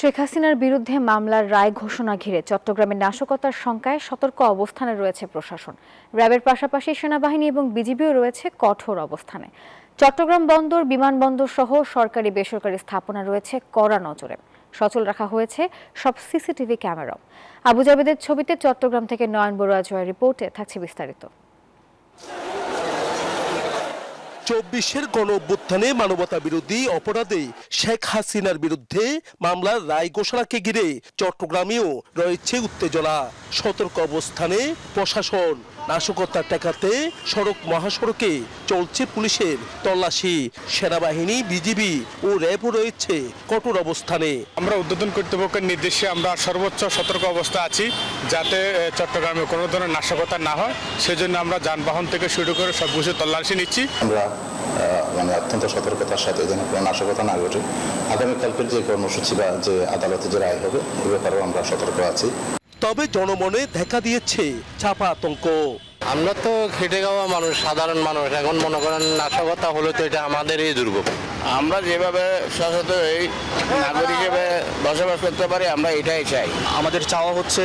শেখ হাসিনার বিরুদ্ধে মামলার রায় ঘোষণা ঘিরে চট্টগ্রামের নাশকতার শঙ্কায় সতর্ক অবস্থানে রয়েছে প্রশাসন। র্যাবের পাশাপাশি সেনাবাহিনী এবং বিজিবিও রয়েছে কঠোর অবস্থানে। চট্টগ্রাম বন্দর, বিমানবন্দর সহ সরকারি বেসরকারি স্থাপনা রয়েছে কড়া নজরে। সচল রাখা হয়েছে সব সিসিটিভি ক্যামেরাও। আবু জাবেদের ছবিতে চট্টগ্রাম থেকে নয়ন বড়ুয়া জয়ের রিপোর্টে থাকছে বিস্তারিত। ২৪-এর গণ-অভ্যুত্থানে মানবতা বিরোধী অপরাধে শেখ হাসিনার বিরুদ্ধে মামলার রায় ঘোষণাকে ঘিরে চট্টগ্রামেও রয়েছে উত্তেজনা। সতর্ক অবস্থানে প্রশাসন। নাশকতা ঠেকাতে সড়ক মহাসড়কে চলছে পুলিশের তল্লাশি। সেনাবাহিনী, বিজিবি ও র্যাবও রয়েছে কঠোর অবস্থানে। আমরা ঊর্ধ্বতন কর্তৃপক্ষের নির্দেশে আমরা সর্বোচ্চ সতর্ক অবস্থা আছি, যাতে চট্টগ্রামে কোনো ধরনের নাশকতা না হয়। সেজন্য আমরা যানবাহন থেকে শুরু করে সব কিছু তল্লাশি নিচ্ছি। আমরা অত্যন্ত সতর্কতার সাথে যেন কোনো নাশকতা না ঘটে। আগামীকালকের যে কর্মসূচি বা যে আদালতে যে রায় হবে এ ব্যাপারেও আমরা সতর্ক আছি। তবে জনমনে দেখা দিয়েছে চাপা আতঙ্ক। আমরা তো খেটে খাওয়া মানুষ, সাধারণ মানুষ। এখন মনে করেন নাশকতা হলে তো এটা আমাদেরই দুর্ভোগ। আমরা যেভাবে সচেতন এই নাগরিক হিসেবে বসবাস করতে পারি, আমরা এটাই চাই। আমাদের চাওয়া হচ্ছে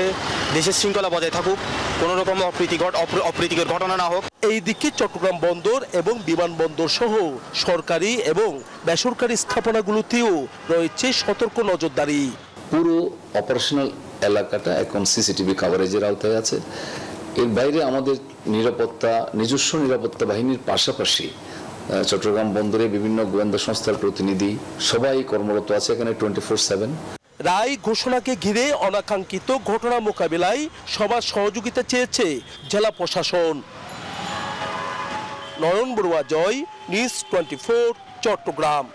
দেশের শৃঙ্খলা বজায় থাকুক, কোনো রকম অপ্রীতিকর ঘটনা না হোক। এই দিকে চট্টগ্রাম বন্দর এবং বিমানবন্দর সহ সরকারি এবং বেসরকারি স্থাপনাগুলোতেও রয়েছে সতর্ক নজরদারি। পুরো অপারেশনাল এলাকাটা এখন সিসিটিভি কভারেজের আওতায় আছে। এর বাইরে আমাদের নিরাপত্তা, নিজস্ব নিরাপত্তা বাহিনীর পাশাপাশি চট্টগ্রাম বন্দরে বিভিন্ন গোয়েন্দা সংস্থার প্রতিনিধি সবাই কর্মরত আছে এখানে 24/7। রায় ঘোষণাকে ঘিরে অনাকাঙ্ক্ষিত ঘটনা মোকাবিলায় সবার সহযোগিতা চেয়েছে জেলা প্রশাসন। নয়ন বড়ুয়া জয়, নিউজ 24, চট্টগ্রাম।